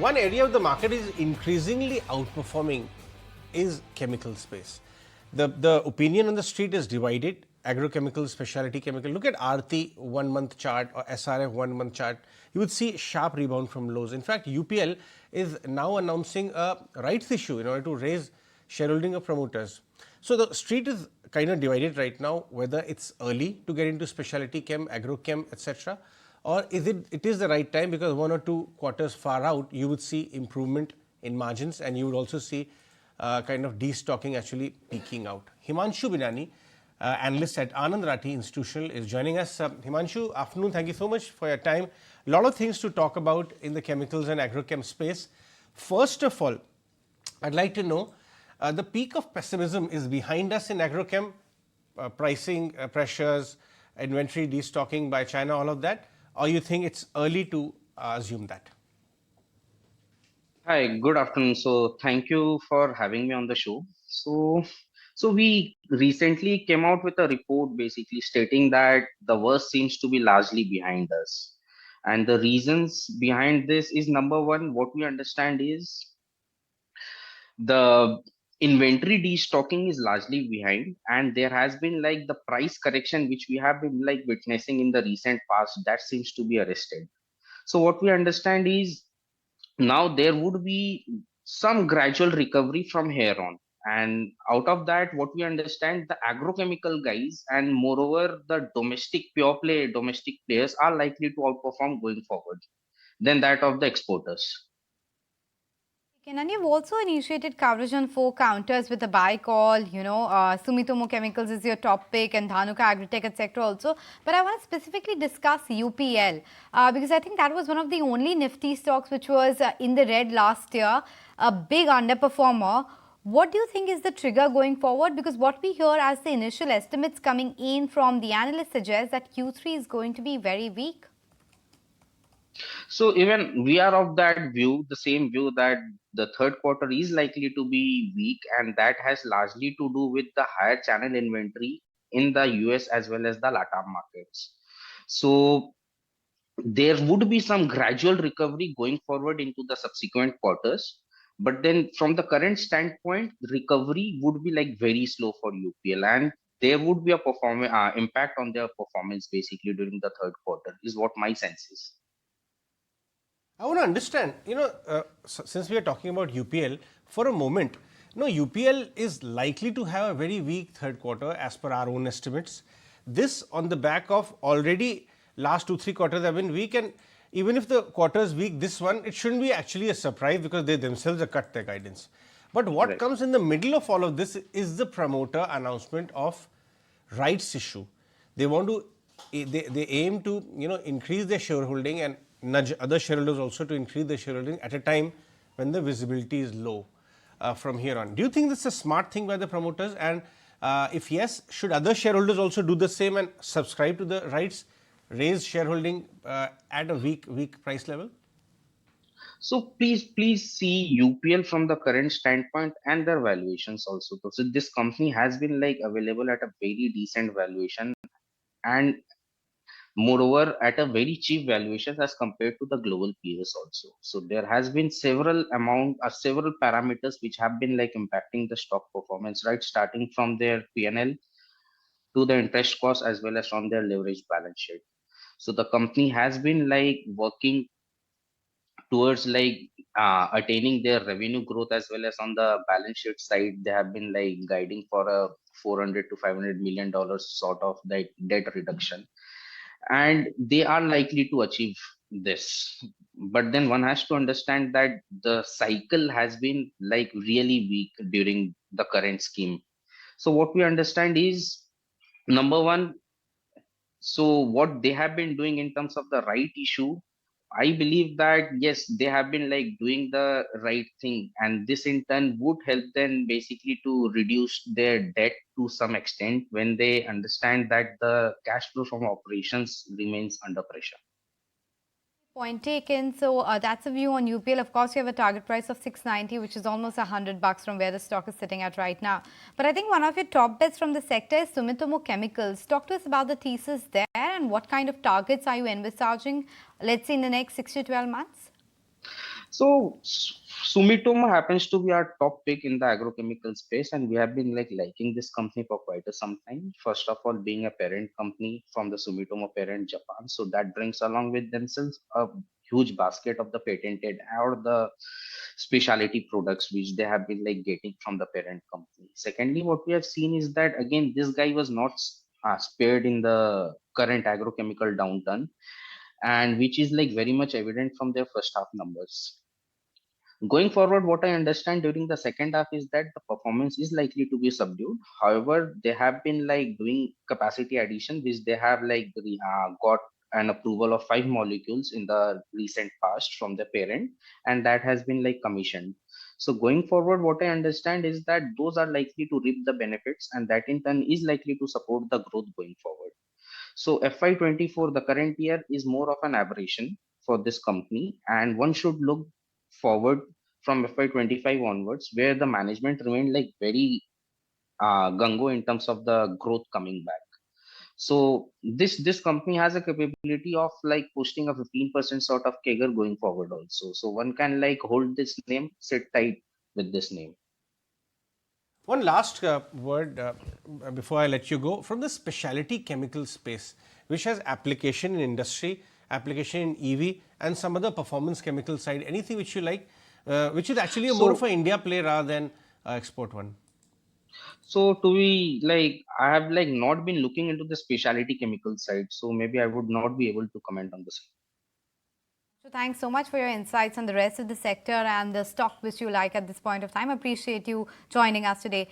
one area of the market is increasingly outperforming is chemical space. The opinion on the street is divided. Agrochemical, specialty chemical. Look at Aarti 1 month chart or SRF 1 month chart. You would see sharp rebound from lows. In fact, UPL is now announcing a rights issue in order to raise shareholding of promoters. So the street is kind of divided right now whether it's early to get into specialty chem, agrochem, etc. or is it is the right time, because 1 or 2 quarters far out you would see improvement in margins and you would also see kind of destocking actually peaking out. Himanshu Binani, analyst at Anand Rathi Institutional, is joining us. Himanshu, afternoon. Thank you so much for your time. A lot of things to talk about in the chemicals and agrochem space. First of all, I'd like to know, the peak of pessimism is behind us in agrochem, pricing pressures, inventory destocking by China, all of that, or you think it's early to assume that? Hi, good afternoon. So thank you for having me on the show. So we recently came out with a report basically stating that the worst seems to be largely behind us. And the reasons behind this is, number one, what we understand is the inventory destocking is largely behind, and there has been like the price correction which we have been like witnessing in the recent past, that seems to be arrested. So what we understand is now there would be some gradual recovery from here on, and out of that what we understand, the agrochemical guys and moreover the domestic players are likely to outperform going forward than that of the exporters. And you've also initiated coverage on 4 counters with a buy call. Sumitomo Chemicals is your top pick and Dhanuka, Agrotech, etc. also. But I want to specifically discuss UPL because I think that was one of the only nifty stocks which was in the red last year, a big underperformer. What do you think is the trigger going forward? Because what we hear as the initial estimates coming in from the analysts suggest that Q3 is going to be very weak. So even we are of that view, the same view, that the third quarter is likely to be weak, and that has largely to do with the higher channel inventory in the US as well as the LATAM markets. So there would be some gradual recovery going forward into the subsequent quarters, but then from the current standpoint, recovery would be like very slow for UPL, and there would be a impact on their performance basically during the third quarter, is what my sense is. I want to understand, since we are talking about UPL for a moment, UPL is likely to have a very weak third quarter as per our own estimates. This on the back of already last 2-3 quarters have been weak, and even if the quarter is weak, this one, it shouldn't be actually a surprise because they themselves have cut their guidance. But what comes in the middle of all of this is the promoter announcement of rights issue. They want to, they aim to, increase their shareholding and nudge other shareholders also to increase their shareholding at a time when the visibility is low from here on. Do you think this is a smart thing by the promoters? And if yes, should other shareholders also do the same and subscribe to the rights, raise shareholding at a weak price level? So please see UPL from the current standpoint and their valuations also. So this company has been like available at a very decent valuation, and moreover at a very cheap valuation as compared to the global peers also. So there has been several parameters which have been like impacting the stock performance, right, starting from their P&L to the interest cost as well as from their leverage balance sheet. So the company has been like working towards like attaining their revenue growth, as well as on the balance sheet side they have been like guiding for a 400 to 500 million dollars sort of like debt reduction, and they are likely to achieve this. But then one has to understand that the cycle has been like really weak during the current scheme. So what we understand is, number one, so what they have been doing in terms of the right issue, I believe that yes, they have been like doing the right thing, and this in turn would help them basically to reduce their debt to some extent when they understand that the cash flow from operations remains under pressure. Point taken. So that's a view on UPL. Of course, you have a target price of 690, which is almost $100 from where the stock is sitting at right now. But I think one of your top bets from the sector is Sumitomo Chemicals. Talk to us about the thesis there and what kind of targets are you envisaging, let's say, in the next 6 to 12 months? So Sumitomo happens to be our top pick in the agrochemical space, and we have been like liking this company for quite a some time. First of all, being a parent company from the Sumitomo parent Japan, so that brings along with themselves a huge basket of the patented or the specialty products which they have been like getting from the parent company. Secondly, what we have seen is that again this guy was not spared in the current agrochemical downturn, and which is like very much evident from their first half numbers. Going forward, what I understand during the second half is that the performance is likely to be subdued. However, they have been like doing capacity addition, which they have like got an approval of 5 molecules in the recent past from the parent, and that has been like commissioned. So going forward, what I understand is that those are likely to reap the benefits, and that in turn is likely to support the growth going forward. So FY24, the current year, is more of an aberration for this company, and one should look forward from FY25 onwards, where the management remained like very gung-ho in terms of the growth coming back. So this company has a capability of like posting a 15% sort of CAGR going forward also. So one can like hold this name, sit tight with this name. One last word before I let you go. From the specialty chemical space, which has application in industry, application in EV, and some other performance chemical side, anything which you like, which is actually more of So an India play rather than export one. so to be like, I have like not been looking into the specialty chemical side, so maybe I would not be able to comment on this. So thanks so much for your insights on the rest of the sector and the stock which you like at this point of time. Appreciate you joining us today.